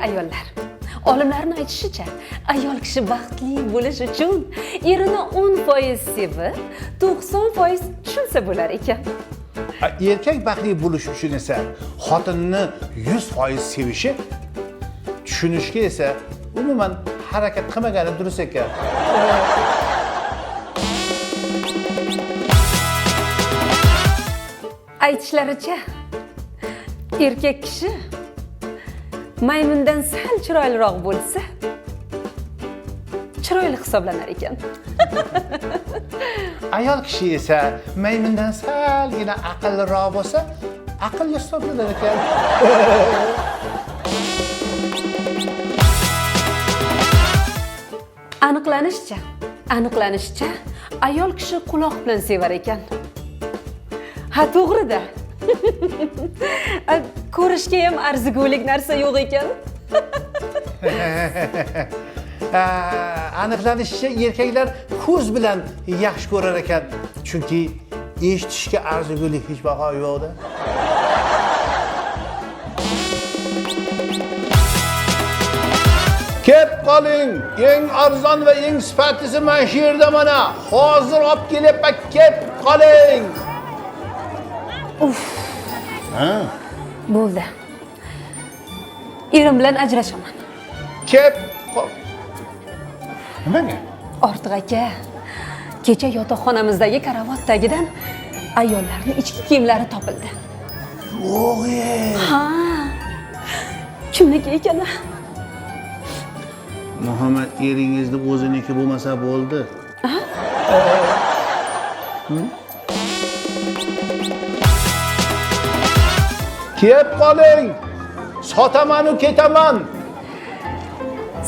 ayollar. Olimlarning aytishicha, ayol kishi baxtli bo'lish uchun erini 10% sevib, 90% tushunsa bo'lar ekan. Erkak baxtli bo'lish uchun esa xotinini 100% sevishi, tushunishga esa umuman harakat qilmagani durust ekan. Aytishlaricha, erkak kishi maymundan sal chiroyliroq bo'lsa, chiroyli hisoblanar ekan. Ayol kishi esa maymundan salgina aqlliroq bo'lsa, aqlli hisoblanar ekan. Aniqlanishicha, ayol kishi quloq bilan sevar ekan. Ha, to'g'ri-da. Ko'rishga ham arzigulik narsa yo'q ekan. Aniqlanishicha, erkaklar ko'z bilan yaxshi ko'rar ekan, chunki eshitishga arzigulik hech baho yo'q-da. Kep qoling, eng arzon va eng sifatlisi mana shu yerda mana. Hozir olib kelyapman, kep qoling. Bo'ldi. Erim bilan ajrashaman. Kep qol. Nimaga? Ortiq aka, kecha yotoqxonamizdagi karavot tagidan ayollarning ichki kiyimlari topildi. Yo'q-ye. Ha. Kimniki ekan? Muhammad eringizni o'ziniki bo'lmasa bo'ldi. Kep qoling. Sotaman-u ketaman.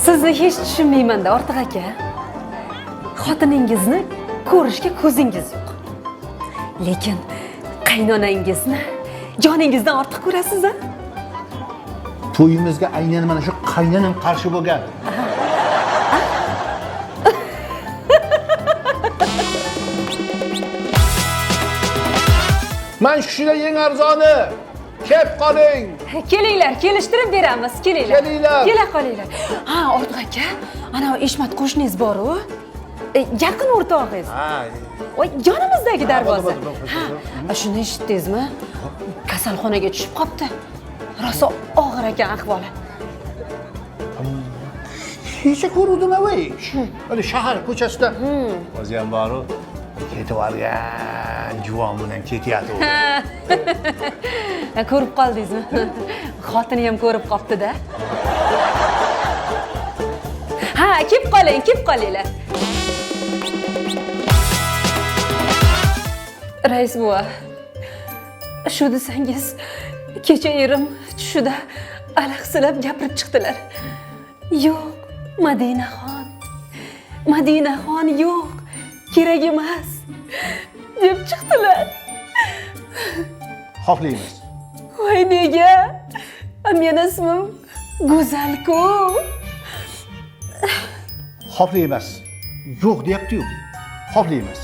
Sizni hech tushunmayman-da, Ortiq aka. Xotiningizni ko'rishga ko'zingiz yo'q. Lekin qaynonangizni joningizdan ortiq ko'rasiz-a? To'yimizga aynan mana shu qaynonam qarshi bo'lgan. Men shular eng arzoni. Kep qoling. Kelinglar, kelishtirib beramiz, kelinglar. Kelinglar. Kela qolinglar. Ha, Ortiq aka, ana Eshmat qo'shningiz bor-ku. Yaqin o'rtog'ingiz. Ha. Voy, yonimizdagi darvoza. Ha, Ha, shuni eshitdingizmi? Kasalxonaga tushib qopti. Rosa og'ir ekan ahvoli. Kecha ko'rdim avay. Hali shahar ko'chasida. O'zi ham bor-ku. Ketib olgan juvon bilan ketyapti. Ko'rib qoldingizmi? Xotini ham ko'rib qopti-da. Ha, kelib qolinglar. Rais buva, shu desangiz, kecha erim tushida alahsilab gapirib chiqdilar. Yo'q, Madinaxon yo'q, kerak emas deb chiqdilar. Xoflaymiz. Voy, nega? Meni ismim Go'zal-ku. Xoflaymiz. Yo'q deyapti-yu. Xoflaymiz.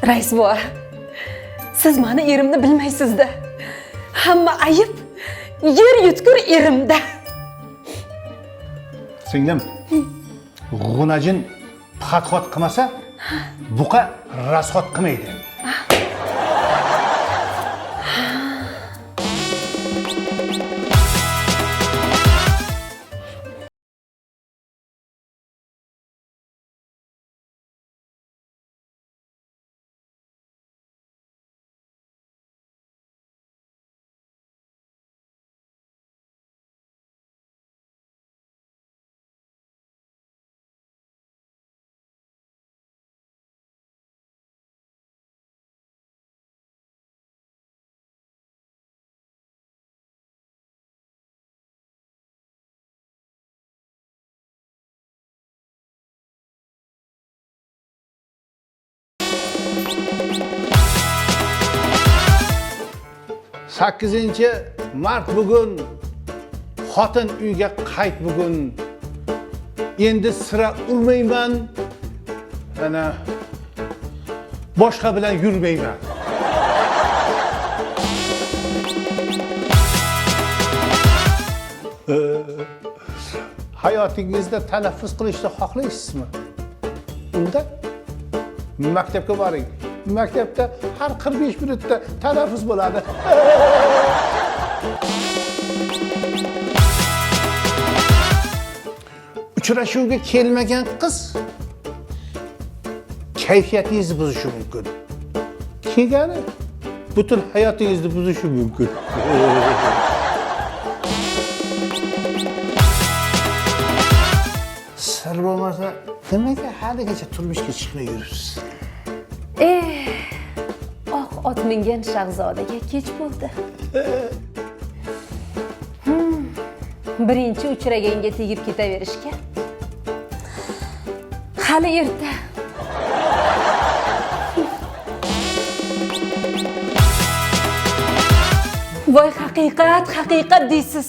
Rais buva, siz meni erimni bilmaysiz-da. Hamma ayib yer yutkur erimda. Singlim, g'unajin xat qilmasa, buqa rasxot qilmaydi. Sakkizinchi mart bugun, xotin uyga qayt bugun. Endi sira urmayman, ana boshqa bilan yurmayman. hayotingizda talaffuz qilishni xohlaysizmi? Unda maktabga boring. Maktabda har 45 minutda talaffuz bo'ladi. Uchrashuvga kelmagan qiz kayfiyatingizni buzishi mumkin. Kelgani butun hayotingizni buzishi mumkin. Sir bo'lmasa, nimaga haligacha turmushga chiqmay yuribsiz? Oq ot mingan shahzodaga kech bo'ldi. Birinchi uchraganga tegib ketaverishga hali erta. Voy haqiqat deysiz.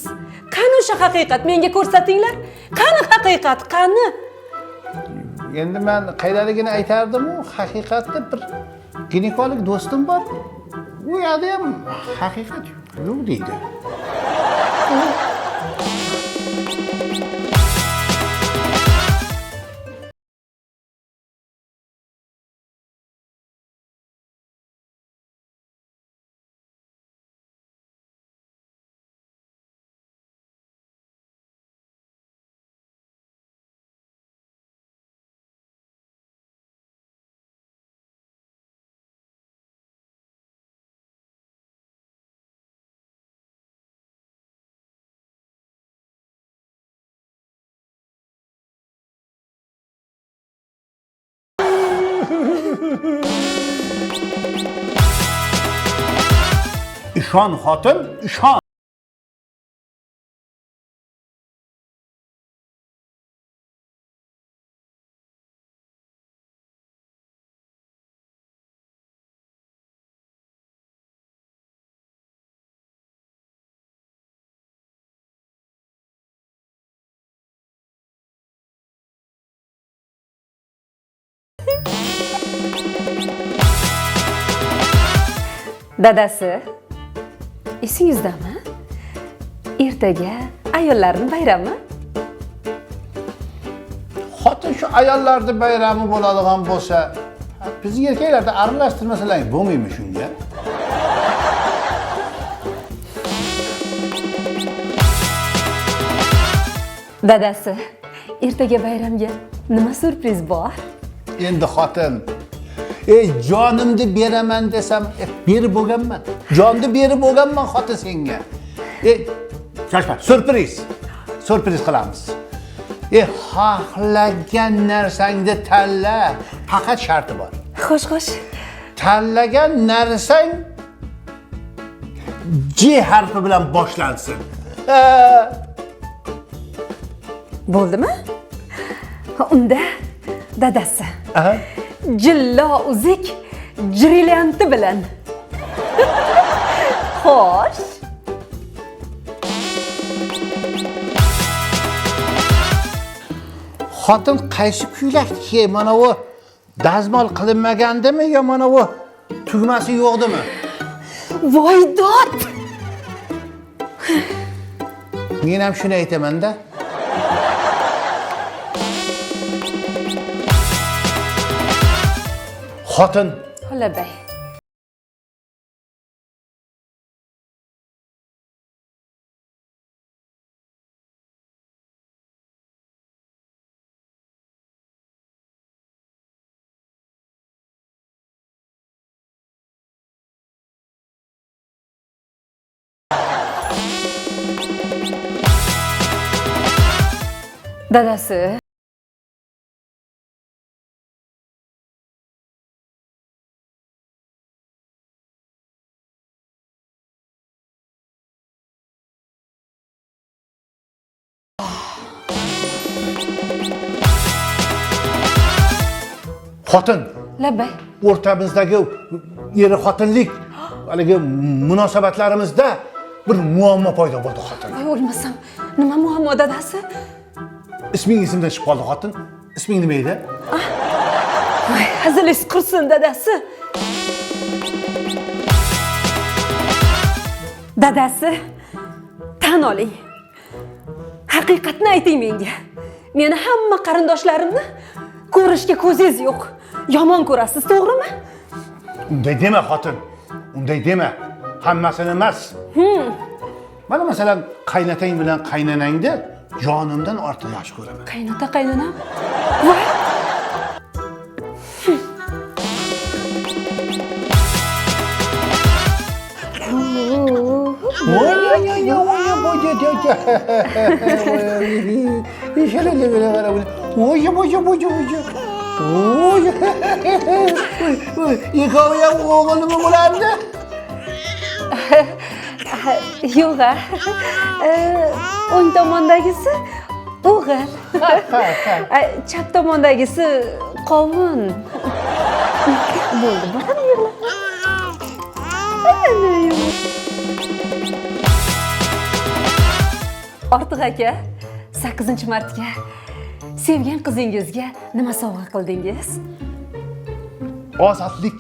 Qani o'sha haqiqat? Menga ko'rsatinglar. Qani haqiqat? Qani? Endi men qaydaligini aytardim-u, haqiqatda bir ginekolog do'stim bor. U yerda ham haqiqat yo'q deydi. İşon xotin, ishon. Dadasi, esingizdami? Ertaga ayollarning bayrami? Xotin shu ayollarning bayrami bo'ladigan bo'lsa, biz erkaklarda aralashtirmasalar bo'lmaymi shunga? Dadasi, ertaga bayramga nima surpriz bor? Endi xotin, jonimni beraman desam, berib bo'lganman. Jonni berib bo'lganman xotin senga. Shoshma, surpriz qilamiz. Xohlagan narsangni tanla, faqat sharti bor. Xo'sh. Tanlagan narsang J harfi bilan boshlansin. Bo'ldimi? Unda dadasi. Jillo uzik brillianti bilan. Xo'sh. Xotin qaysi ko'ylakki, mana bu dazmol qilinmagandimi yo mana bu tugmasi yo'qdimi? Voy dod! Men ham shuni aytaman-da. Xotin. Xolabay. Dadasi. Xotin. Labay. O'rtamizdagi eri xotinlik haligi munosabatlarimizda bir muammo paydo bo'ldi xotin. Voy o'lmasam, nima muammo dadasi? Isming esimdan chiqib qoldi xotin. Isming nima edi? Voy, hazilingiz qursin dadasi. Dadasi, tan oling. haqiqatni ayting menga. Meni hamma qarindoshlarimni ko'rishga ko'zingiz yo'q. Yomon ko'rasiz, to'g'rimi? Unday dema xotin. Unday dema. Hammasini emas. Mana masalan, qaynotang bilan qaynonangni jonimdan ortiq yaxshi ko'raman. Qaynota qaynonam. Voy! Yıkavaya oğlumu bulandı. Yo'q. O'ng tomondagisi o'g'il. Chap tomondagisi qovun. Bo'ldi, bolam yig'lama. Ortiq aka, 8-martga sevgan qizingizga nima sovg'a qildingiz? Ozodlik.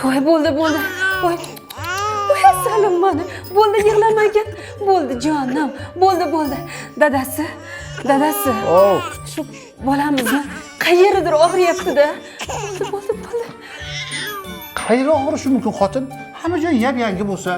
Voy, bo'ldi. Voy. Voy, salim mani. Bo'ldi, yig'lamagan. Bo'ldi, jonim. Bo'ldi. Dadasi. Oh. Shu bolamizni qayeridir og'riyapti-da. Bo'ldi. Qayerga og'rishi mumkin xotin? Hamma joy yab-yangi bo'lsa,